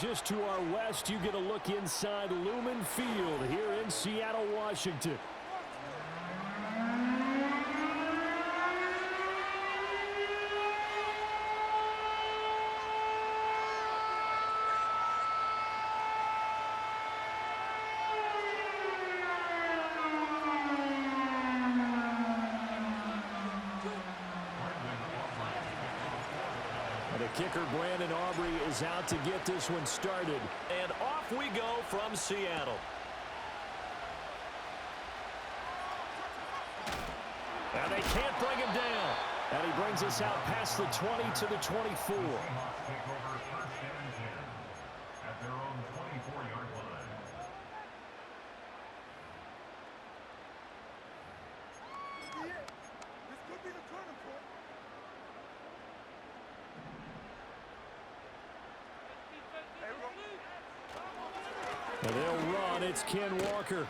Just to our west, you get a look inside Lumen Field here in Seattle, Washington. The kicker, Brandon Aubrey, is out to get this one started. And off we go from Seattle. And they can't bring him down. And he brings us out past the 20 to the 24. And they'll run. It's Ken Walker.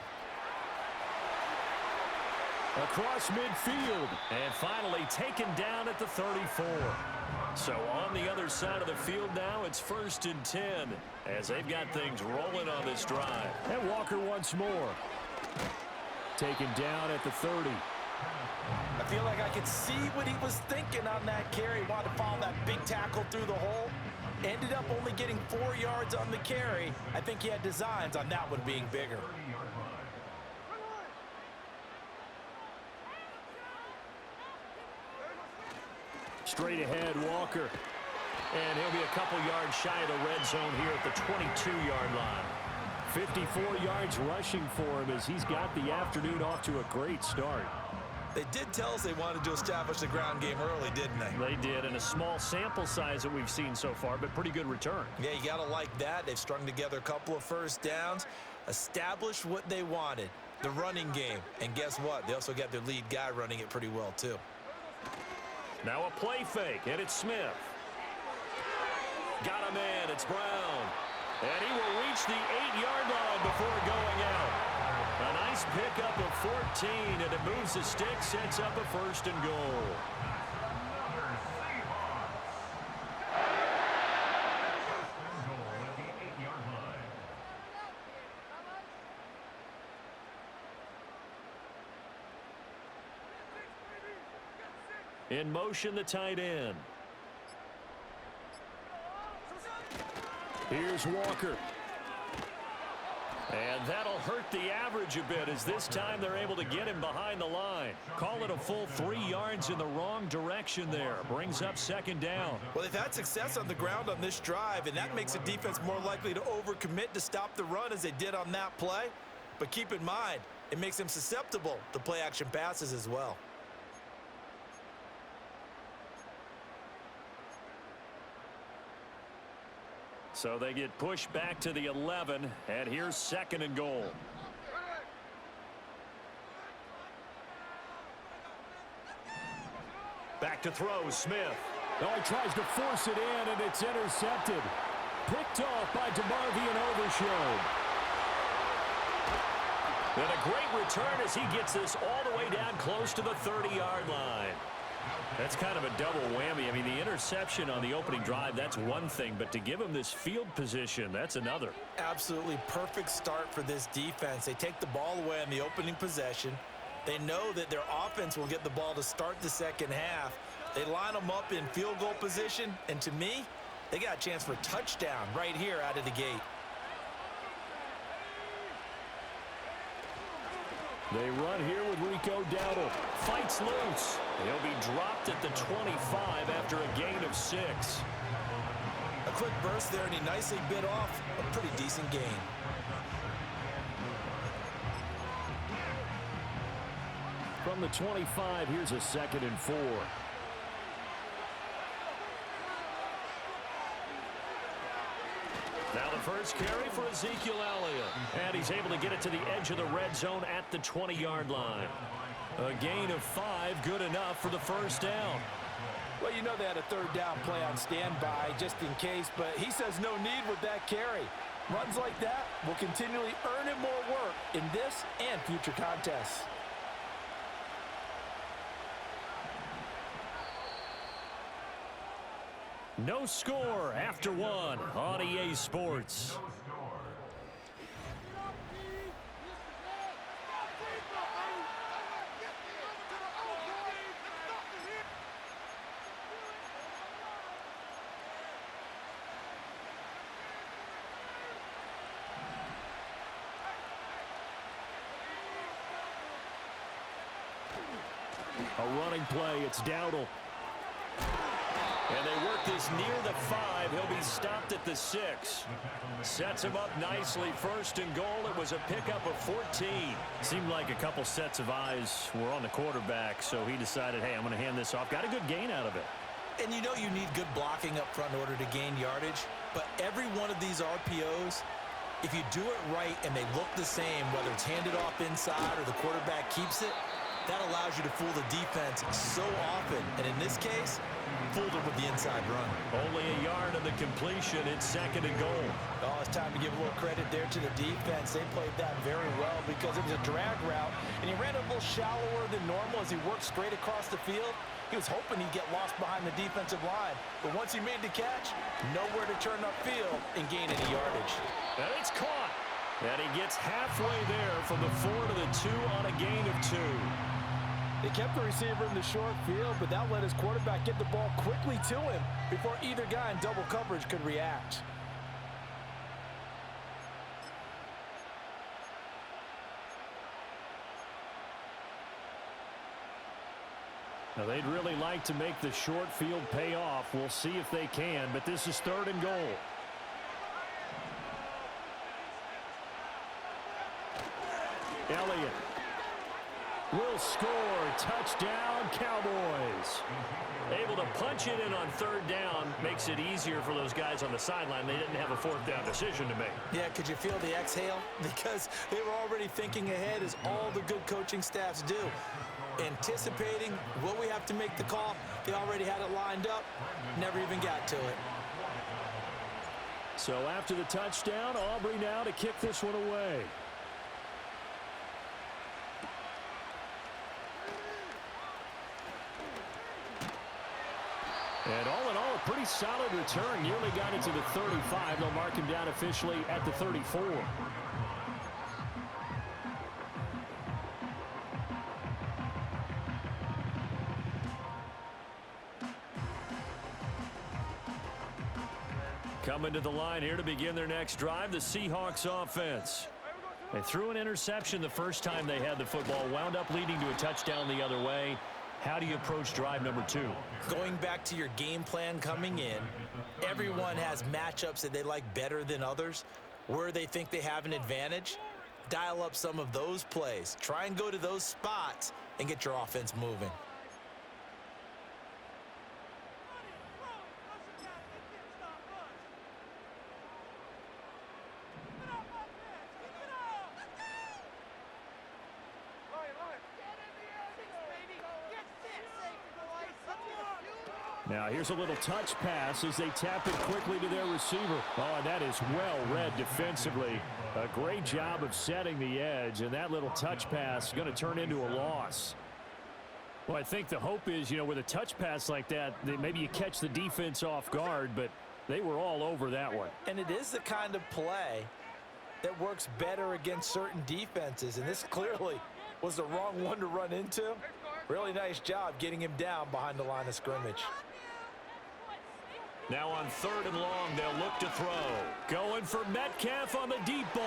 Across midfield. And finally taken down at the 34. So on the other side of the field now, it's 1st and 10 as they've got things rolling on this drive. And Walker once more. Taken down at the 30. I feel like I could see what he was thinking on that carry. Wanted to follow that big tackle through the hole. Ended up only getting 4 yards on the carry. I think he had designs on that one being bigger. Straight ahead, Walker. And he'll be a couple yards shy of the red zone here at the 22-yard line. 54 yards rushing for him as he's got the afternoon off to a great start. They did tell us they wanted to establish the ground game early, didn't they? They did, and a small sample size that we've seen so far, but pretty good return. Yeah, you got to like that. They've strung together a couple of first downs, established what they wanted, the running game. And guess what? They also got their lead guy running it pretty well, too. Now a play fake, and it's Smith. Got a man, it's Brown. And he will reach the 8-yard line before going out. A nice pickup of 14, and it moves the stick, sets up a 1st and goal. In motion, the tight end. Here's Walker. And that'll hurt the average a bit as this time they're able to get him behind the line. Call it a full 3 yards in the wrong direction there. Brings up 2nd down. Well, they've had success on the ground on this drive, and that makes the defense more likely to overcommit to stop the run as they did on that play. But keep in mind, it makes them susceptible to play-action passes as well. So they get pushed back to the 11, and here's 2nd and goal. Back to throw, Smith. Oh, he tries to force it in, and it's intercepted. Picked off by DeMarvion Overshown. And a great return as he gets this all the way down close to the 30-yard line. That's kind of a double whammy. I mean, the interception on the opening drive, that's one thing, but to give him this field position, that's another. Absolutely perfect start for this defense. They take the ball away on the opening possession. They know that their offense will get the ball to start the second half. They line them up in field goal position, and to me, they got a chance for a touchdown right here out of the gate. They run here with Rico Dowdle. Fights loose. He'll be dropped at the 25 after a gain of 6. A quick burst there, and he nicely bit off a pretty decent gain. From the 25, here's a 2nd and 4. Now the first carry for Ezekiel Elliott. And he's able to get it to the edge of the red zone at the 20-yard line. A gain of 5, good enough for the 1st down. Well, you know they had a 3rd down play on standby just in case, but he says no need with that carry. Runs like that will continually earn him more work in this and future contests. No score after one on EA Sports. A running play. It's Dowdle. And they work this near the 5. He'll be stopped at the 6. Sets him up nicely. First and goal. It was a pickup of 14. Seemed like a couple sets of eyes were on the quarterback, so he decided, hey, I'm going to hand this off. Got a good gain out of it. And you know you need good blocking up front in order to gain yardage. But every one of these RPOs, if you do it right and they look the same, whether it's handed off inside or the quarterback keeps it, that allows you to fool the defense so often. And in this case, fooled them with the inside run. Only a yard of the completion. It's second and goal. Oh, it's time to give a little credit there to the defense. They played that very well because it was a drag route, and he ran a little shallower than normal as he worked straight across the field. He was hoping he'd get lost behind the defensive line. But once he made the catch, nowhere to turn upfield and gain any yardage. And it's caught. And he gets halfway there from the 4 to the 2 on a gain of 2. They kept the receiver in the short field, but that let his quarterback get the ball quickly to him before either guy in double coverage could react. Now, they'd really like to make the short field pay off. We'll see if they can, but this is third and goal. Elliott will score. Touchdown, Cowboys. Able to punch it in on third down makes it easier for those guys on the sideline. They didn't have a fourth down decision to make. Yeah, could you feel the exhale? Because they were already thinking ahead, as all the good coaching staffs do. Anticipating, will we have to make the call? They already had it lined up, never even got to it. So after the touchdown, Aubrey now to kick this one away. And all in all, a pretty solid return. Nearly got it to the 35. They'll mark him down officially at the 34. Coming to the line here to begin their next drive, the Seahawks offense. They threw an interception the first time they had the football, wound up leading to a touchdown the other way. How do you approach drive number 2? Going back to your game plan coming in, everyone has matchups that they like better than others. Where they think they have an advantage, dial up some of those plays. Try and go to those spots and get your offense moving. Now here's a little touch pass as they tap it quickly to their receiver. Oh, and that is well read defensively. A great job of setting the edge, and that little touch pass is going to turn into a loss. Well, I think the hope is, with a touch pass like that, maybe you catch the defense off guard, but they were all over that one. And it is the kind of play that works better against certain defenses, and this clearly was the wrong one to run into. Really nice job getting him down behind the line of scrimmage. Now on third and long, they'll look to throw. Going for Metcalf on the deep ball.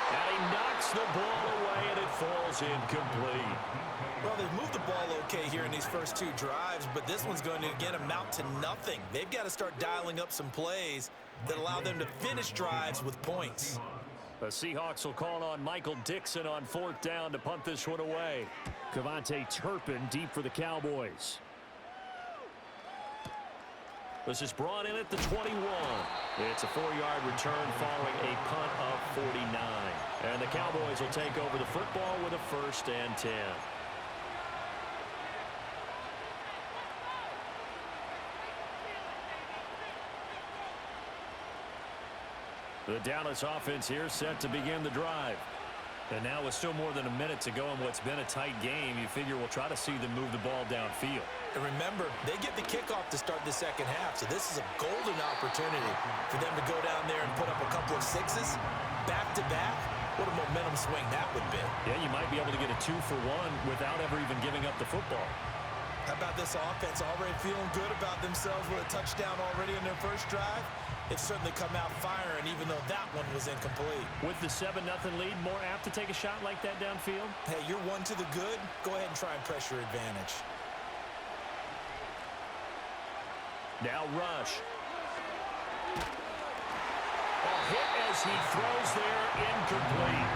And he knocks the ball away, and it falls incomplete. Well, they've moved the ball okay here in these first 2 drives, but this one's going to, again, amount to nothing. They've got to start dialing up some plays that allow them to finish drives with points. The Seahawks will call on Michael Dixon on fourth down to punt this one away. Kevontae Turpin deep for the Cowboys. This is brought in at the 21. It's a 4-yard return following a punt of 49. And the Cowboys will take over the football with a 1st and 10. The Dallas offense here set to begin the drive. And now with still more than a minute to go in what's been a tight game, you figure we'll try to see them move the ball downfield. And remember, they get the kickoff to start the second half, so this is a golden opportunity for them to go down there and put up a couple of sixes back-to-back. What a momentum swing that would be. Yeah, you might be able to get a 2-for-1 without ever even giving up the football. How about this offense already feeling good about themselves with a touchdown already in their first drive? It's certainly come out firing, even though that one was incomplete. With the 7-0 lead, more apt to take a shot like that downfield? Hey, you're one to the good. Go ahead and try and press your advantage. Now Rush. A hit as he throws there, incomplete.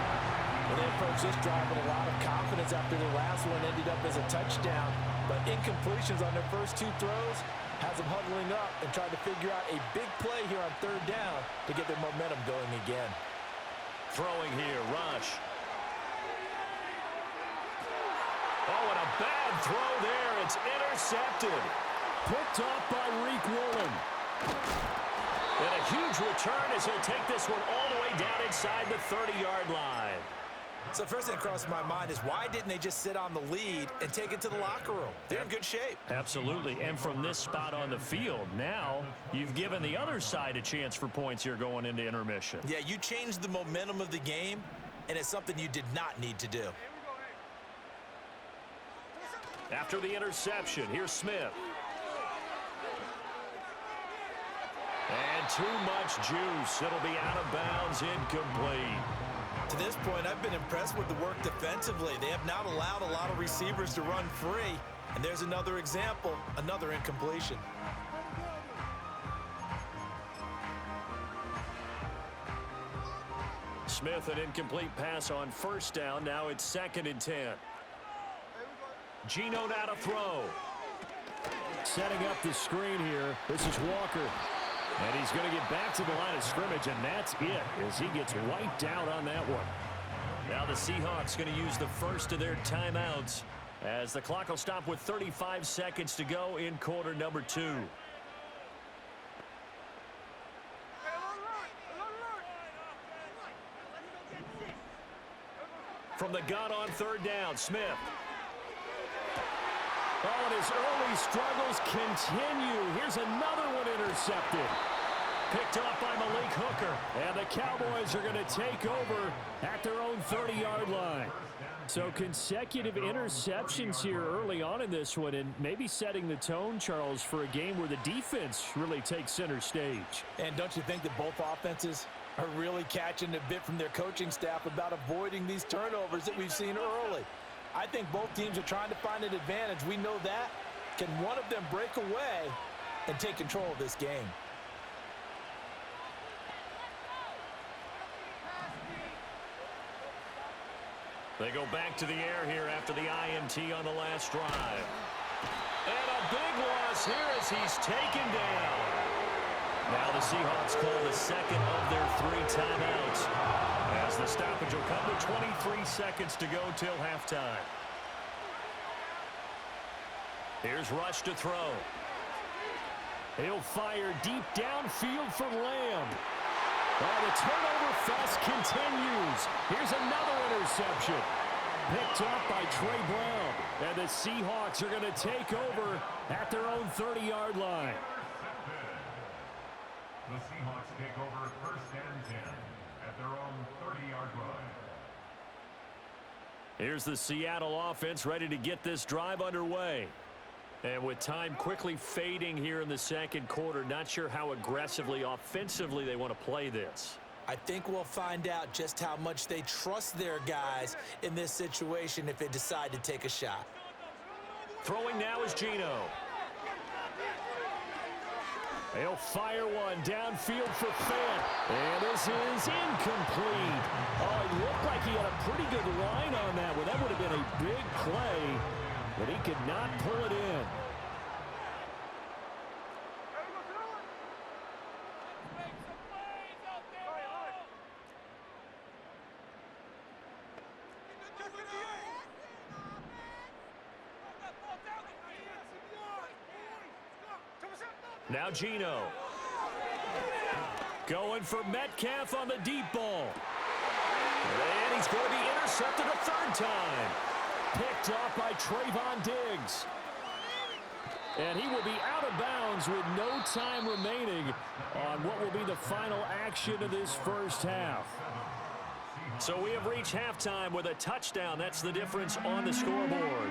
Well, they approach this drive with a lot of confidence after their last one ended up as a touchdown. But incompletions on their first 2 throws has them huddling up and trying to figure out a big play here on 3rd down to get their momentum going again. Throwing here, Rush. Oh, and a bad throw there. It's intercepted. Picked off by Reek Woolen. And a huge return as he'll take this one all the way down inside the 30-yard line. So first thing that crossed my mind is why didn't they just sit on the lead and take it to the locker room? They're in good shape. Absolutely. And from this spot on the field, now you've given the other side a chance for points here going into intermission. Yeah, you changed the momentum of the game, and it's something you did not need to do. After the interception, here's Smith. And too much juice. It'll be out of bounds, incomplete. To this point, I've been impressed with the work defensively. They have not allowed a lot of receivers to run free. And there's another example, another incompletion. Smith, an incomplete pass on 1st down. Now it's 2nd and 10. Geno now to throw. Setting up the screen here. This is Walker. And he's going to get back to the line of scrimmage, and that's it as he gets wiped out on that one. Now the Seahawks going to use the first of their timeouts as the clock will stop with 35 seconds to go in quarter number 2. From the gun on 3rd down, Smith. Oh, and his early struggles continue. Here's another one intercepted. Picked off by Malik Hooker. And the Cowboys are going to take over at their own 30-yard line. So consecutive interceptions here early on in this one, and maybe setting the tone, Charles, for a game where the defense really takes center stage. And don't you think that both offenses are really catching a bit from their coaching staff about avoiding these turnovers that we've seen early? I think both teams are trying to find an advantage. We know that. Can one of them break away and take control of this game? They go back to the air here after the INT on the last drive. And a big loss here as he's taken down. Now the Seahawks call the 2nd of their 3 timeouts as the stoppage will come with 23 seconds to go till halftime. Here's Rush to throw. He'll fire deep downfield for Lamb. Oh, the turnover fest continues. Here's another interception. Picked off by Trey Brown. And the Seahawks are going to take over at their own 30-yard line. The Seahawks take over 1st and 10 at their own 30-yard line. Here's the Seattle offense ready to get this drive underway. And with time quickly fading here in the 2nd quarter, not sure how aggressively, offensively they want to play this. I think we'll find out just how much they trust their guys in this situation if they decide to take a shot. Throwing now is Geno. He'll fire one downfield for Fant. And this is incomplete. Oh, it looked like he had a pretty good line on that one. That would have been a big play, but he could not pull it in. Now Geno. Going for Metcalf on the deep ball. And he's going to be intercepted a third time. Picked off by Trayvon Diggs. And he will be out of bounds with no time remaining on what will be the final action of this first half. So we have reached halftime with a touchdown. That's the difference on the scoreboard.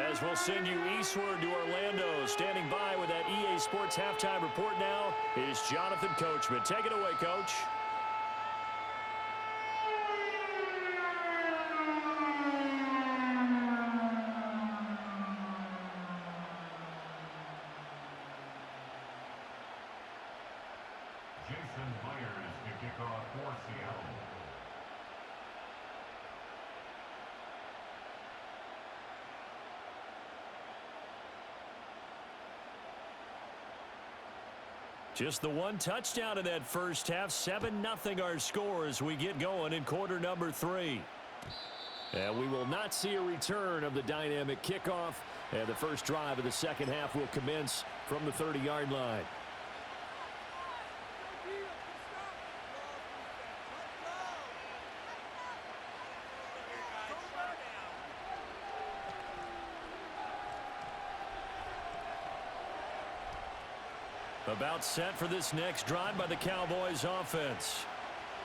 As we'll send you eastward to Orlando. Standing by with that EA Sports halftime report now is Jonathan Coachman. Take it away, Coach. Jason Myers to kick off for Seattle. Just the one touchdown in that first half. 7-0 our score as we get going in quarter number 3. And we will not see a return of the dynamic kickoff. And the first drive of the second half will commence from the 30-yard line. About set for this next drive by the Cowboys offense.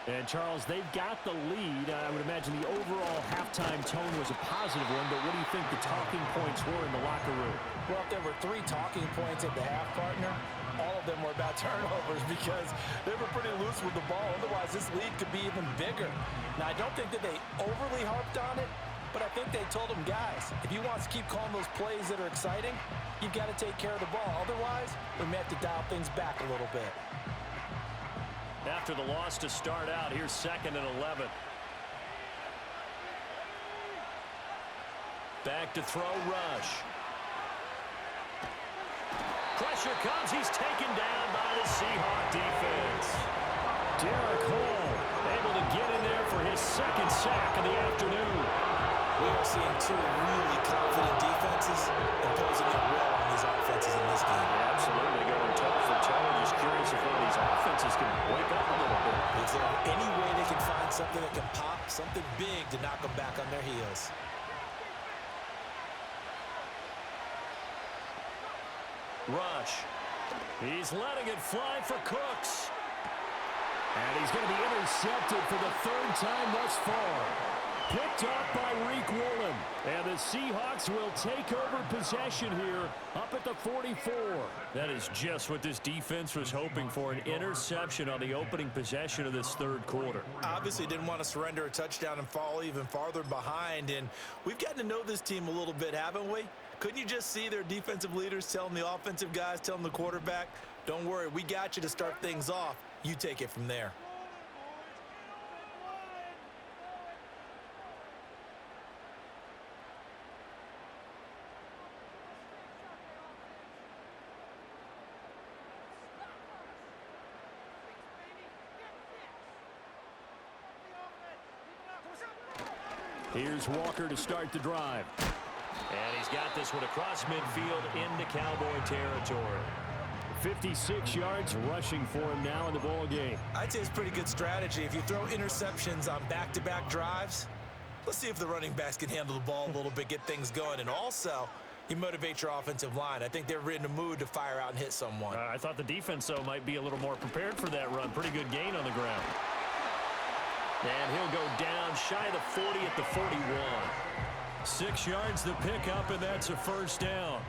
And, Charles, they've got the lead. I would imagine the overall halftime tone was a positive one, but what do you think the talking points were in the locker room? Well, if there were 3 talking points at the half, partner, all of them were about turnovers because they were pretty loose with the ball. Otherwise, this lead could be even bigger. Now, I don't think that they overly harped on it, but I think they told them, guys, if you want to keep calling those plays that are exciting, you've got to take care of the ball. Otherwise, we may have to dial things back a little bit. After the loss to start out, here's 2nd and 11. Back to throw, Rush. Pressure comes. He's taken down by the Seahawk defense. Derek Hall able to get in there for his 2nd sack of the afternoon. We are seeing 2 really confident defenses imposing their will on these offenses in this game. Yeah, absolutely, going toe for toe. Just curious if one of these offenses can wake up a little bit. Is there any way they can find something that can pop, something big to knock them back on their heels? Rush. He's letting it fly for Cooks. And he's going to be intercepted for the 3rd time thus far. Picked off by Reek Woolen. And the Seahawks will take over possession here up at the 44. That is just what this defense was hoping for, an interception on the opening possession of this 3rd quarter. Obviously didn't want to surrender a touchdown and fall even farther behind. And we've gotten to know this team a little bit, haven't we? Couldn't you just see their defensive leaders telling the offensive guys, telling the quarterback, don't worry, we got you to start things off. You take it from there. Here's Walker to start the drive. And he's got this one across midfield into Cowboy territory. 56 yards rushing for him now in the ball game. I'd say it's pretty good strategy. If you throw interceptions on back-to-back drives, let's see if the running backs can handle the ball a little bit, get things going. And also, you motivate your offensive line. I think they're in the mood to fire out and hit someone. I thought the defense, though, might be a little more prepared for that run. Pretty good gain on the ground. And he'll go down shy of the 40 at the 41. 6 yards the pickup, and that's a first down.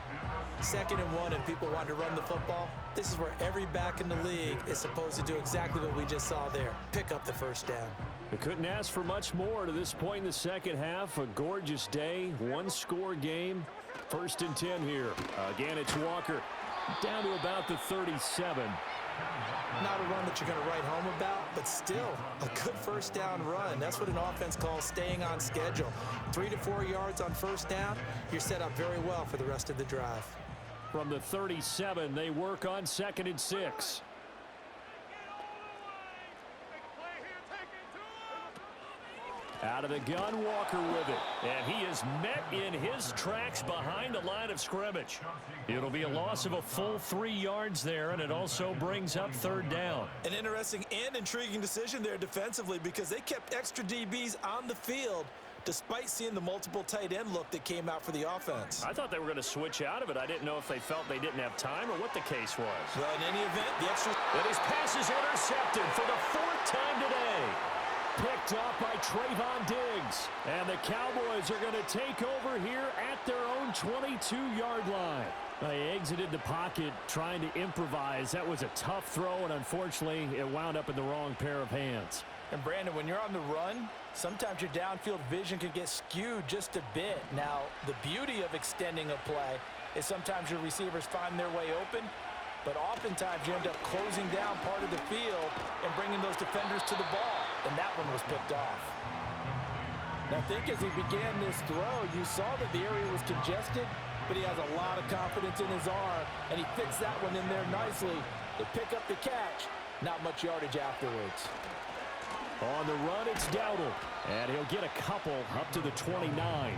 2nd and 1, and people want to run the football. This is where every back in the league is supposed to do exactly what we just saw there. Pick up the first down. They couldn't ask for much more to this point in the second half. A gorgeous day, 1-score game. 1st and 10 here. Again, it's Walker down to about the 37. Not a run that you're going to write home about, but still a good first down run. That's what an offense calls staying on schedule. 3 to 4 yards on first down, you're set up very well for the rest of the drive. From the 37, they work on 2nd and 6. Out of the gun, Walker with it. And he is met in his tracks behind the line of scrimmage. It'll be a loss of a full 3 yards there, and it also brings up third down. An interesting and intriguing decision there defensively because they kept extra DBs on the field despite seeing the multiple tight end look that came out for the offense. I thought they were going to switch out of it. I didn't know if they felt they didn't have time or what the case was. Well, in any event, the extra... And his pass is intercepted for the 4th time today. Picked off by Trayvon Diggs. And the Cowboys are going to take over here at their own 22-yard line. They exited the pocket trying to improvise. That was a tough throw, and unfortunately, it wound up in the wrong pair of hands. And Brandon, when you're on the run, sometimes your downfield vision can get skewed just a bit. Now, the beauty of extending a play is sometimes your receivers find their way open, but oftentimes you end up closing down part of the field and bringing those defenders to the ball. And that one was picked off. Now, I think as he began this throw, you saw that the area was congested, but he has a lot of confidence in his arm, and he fits that one in there nicely. They pick up the catch, not much yardage afterwards. On the run, it's Dowdle, and he'll get a couple up to the 29.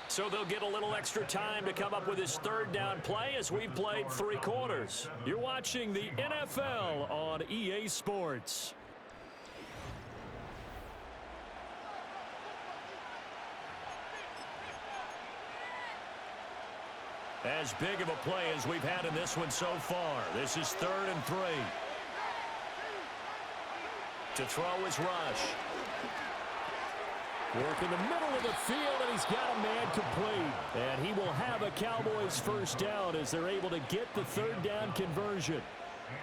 So they'll get a little extra time to come up with his third down play as we've played 3 quarters. You're watching the NFL on EA Sports. As big of a play as we've had in this one so far. This is 3rd and 3. To throw is Rush. Work in the middle of the field, and he's got a man complete. And he will have a Cowboys first down as they're able to get the third down conversion.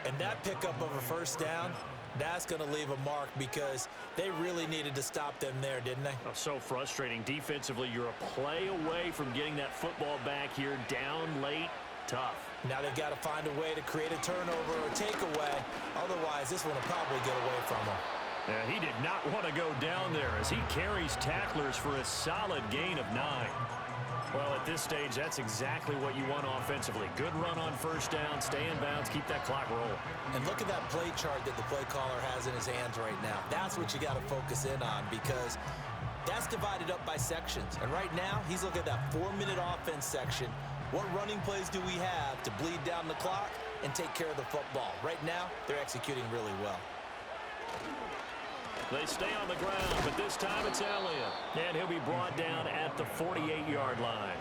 And that pickup of a first down, that's going to leave a mark because they really needed to stop them there, didn't they? Oh, so frustrating. Defensively, you're a play away from getting that football back here. Down late, tough. Now they've got to find a way to create a turnover or takeaway. Otherwise, this one will probably get away from them. Yeah, he did not want to go down there as he carries tacklers for a solid gain of 9. Well, at this stage, that's exactly what you want offensively. Good run on first down, stay in bounds, keep that clock rolling. And look at that play chart that the play caller has in his hands right now. That's what you got to focus in on because that's divided up by sections. And right now, he's looking at that 4-minute offense section. What running plays do we have to bleed down the clock and take care of the football? Right now, they're executing really well. They stay on the ground, but this time it's Elliott. And he'll be brought down at the 48-yard line.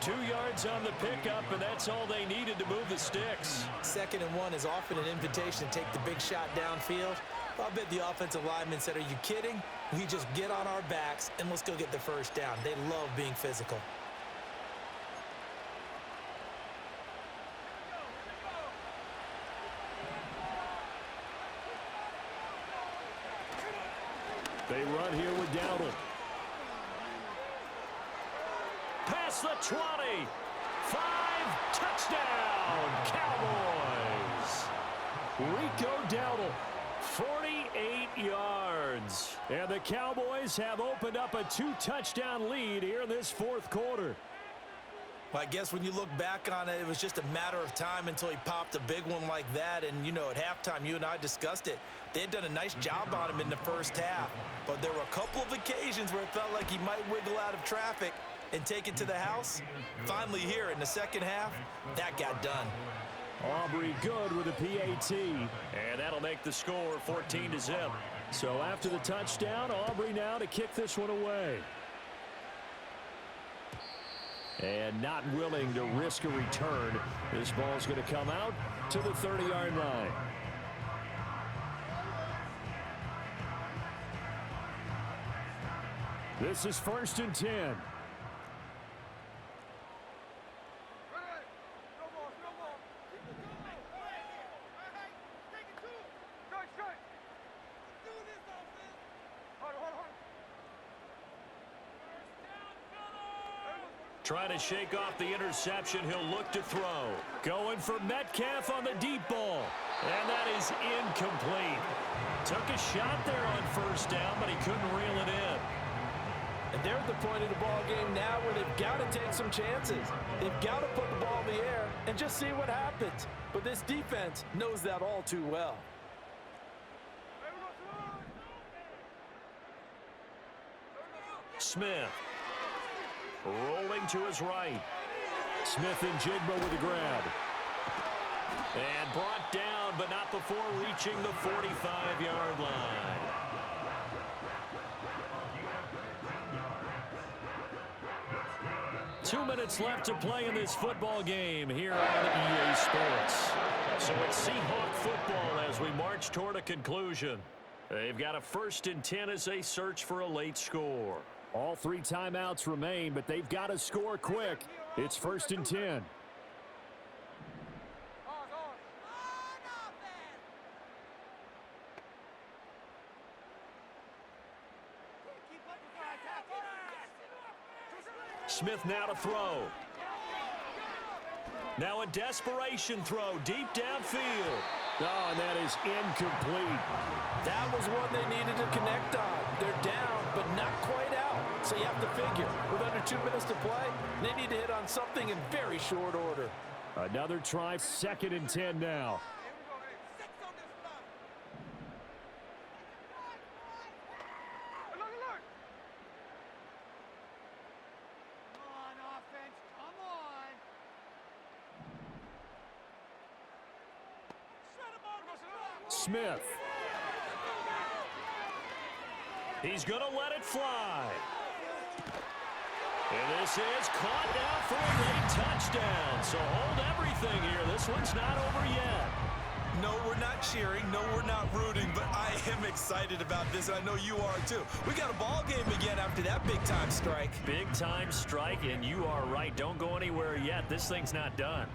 2 yards on the pickup, and that's all they needed to move the sticks. 2nd and 1 is often an invitation to take the big shot downfield. I bet the offensive lineman said, are you kidding? We just get on our backs and let's go get the first down. They love being physical. They run here with Dowdle. Past the 20. 5, touchdown, Cowboys. Rico Dowdle, 48 yards. And the Cowboys have opened up a 2-touchdown lead here in this 4th quarter. Well, I guess when you look back on it, it was just a matter of time until he popped a big one like that. And, you know, at halftime, you and I discussed it. They had done a nice job on him in the first half. But there were a couple of occasions where it felt like he might wiggle out of traffic and take it to the house. Finally here in the second half, that got done. Aubrey good with a PAT. And that'll make the score 14-0. So after the touchdown, Aubrey now to kick this one away. And not willing to risk a return. This ball's going to come out to the 30-yard line. This is 1st and 10. Trying to shake off the interception. He'll look to throw. Going for Metcalf on the deep ball. And that is incomplete. Took a shot there on first down, but he couldn't reel it in. And they're at the point of the ball game now where they've got to take some chances. They've got to put the ball in the air and just see what happens. But this defense knows that all too well. Smith. Rolling to his right. Smith and Jigba with the grab. And brought down, but not before reaching the 45-yard line. Two minutes left to play in this football game here on EA Sports. So it's Seahawk football as we march toward a conclusion. They've got a 1st and 10 as they search for a late score. All 3 timeouts remain, but they've got to score quick. It's 1st and 10. Smith now to throw. Now a desperation throw deep downfield. Oh, and that is incomplete. That was one they needed to connect on. They're down, but not quite out. So you have to figure, with under 2 minutes to play, they need to hit on something in very short order. Another try, 2nd and 10 now. Smith. He's going to let it fly. And this is caught down for a late touchdown. So hold everything here. This one's not over yet. No, we're not cheering. No, we're not rooting. But I am excited about this, and I know you are too. We got a ball game again after that big-time strike. Big-time strike, and you are right. Don't go anywhere yet. This thing's not done.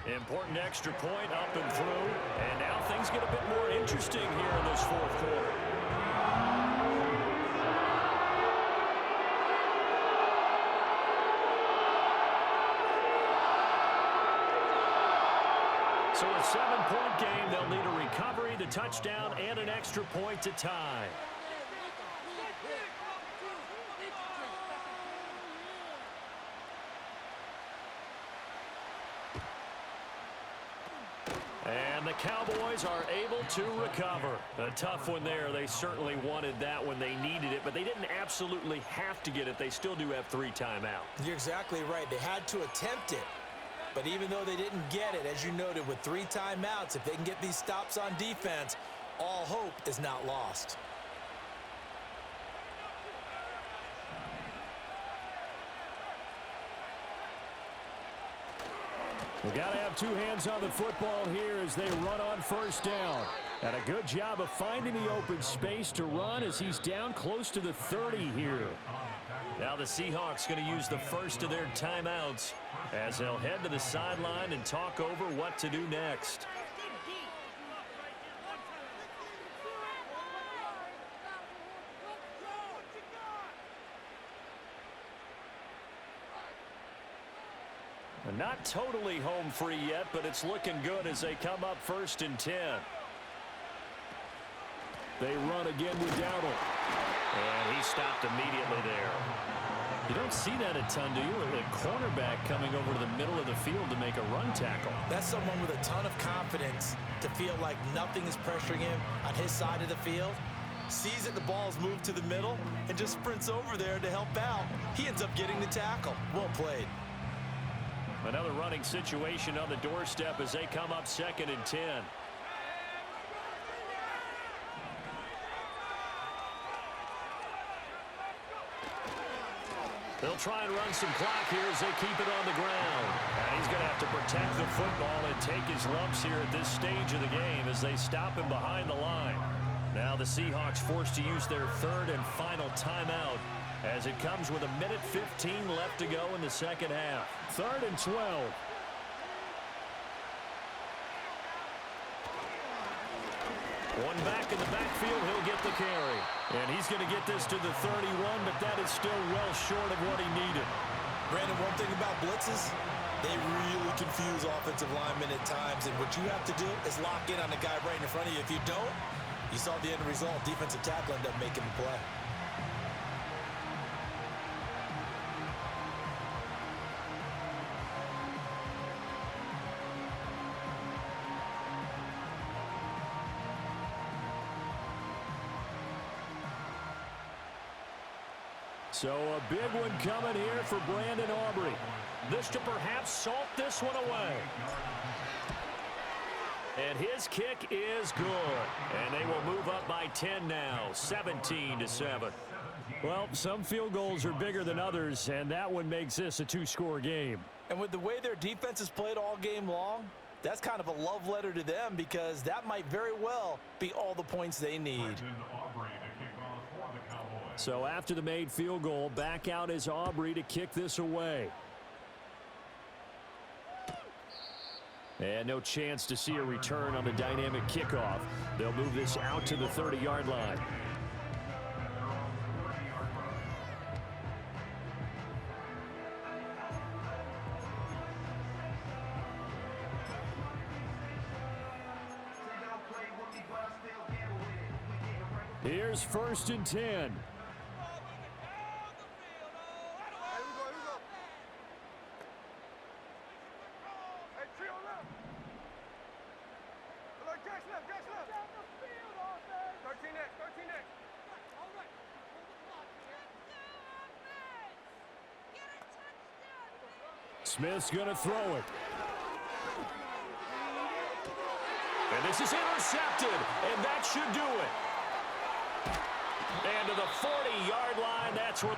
Important extra point up and through. And now things get a bit more interesting here in this 4th quarter. So a 7-point game. They'll need a recovery, the touchdown, and an extra point to tie. And the Cowboys are able to recover. A tough one there. They certainly wanted that when they needed it, but they didn't absolutely have to get it. They still do have 3 timeouts. You're exactly right. They had to attempt it. But even though they didn't get it, as you noted, with 3 timeouts, if they can get these stops on defense, all hope is not lost. We got to have 2 hands on the football here as they run on 1st down. And a good job of finding the open space to run as he's down close to the 30 here. Now the Seahawks going to use the first of their timeouts as they'll head to the sideline and talk over what to do next. Not totally home free yet, but it's looking good as they come up 1st and 10. They run again with Dowdle. And he stopped immediately there. You don't see that a ton, do you? A cornerback coming over to the middle of the field to make a run tackle. That's someone with a ton of confidence to feel like nothing is pressuring him on his side of the field. Sees that the ball's moved to the middle and just sprints over there to help out. He ends up getting the tackle. Well played. Another running situation on the doorstep as they come up 2nd and 10. They'll try and run some clock here as they keep it on the ground. And he's going to have to protect the football and take his lumps here at this stage of the game as they stop him behind the line. Now the Seahawks forced to use their 3rd and final timeout as it comes with 1:15 left to go in the 2nd half. 3rd and 12. One back in the backfield, he'll get the carry. And he's going to get this to the 31, but that is still well short of what he needed. Brandon, one thing about blitzes, they really confuse offensive linemen at times, and what you have to do is lock in on the guy right in front of you. If you don't, you saw the end result. Defensive tackle ended up making the play. So a big one coming here for Brandon Aubrey. This to perhaps salt this one away. And his kick is good. And they will move up by 10 now, 17-7. Well, some field goals are bigger than others, and that one makes this a two-score game. And with the way their defense has played all game long, that's kind of a love letter to them because that might very well be all the points they need. So after the made field goal, back out is Aubrey to kick this away. And no chance to see a return on the dynamic kickoff. They'll move this out to the 30-yard line. Here's 1st and 10. Smith's going to throw it. And this is intercepted, and that should do it. And to the 40-yard line, that's where...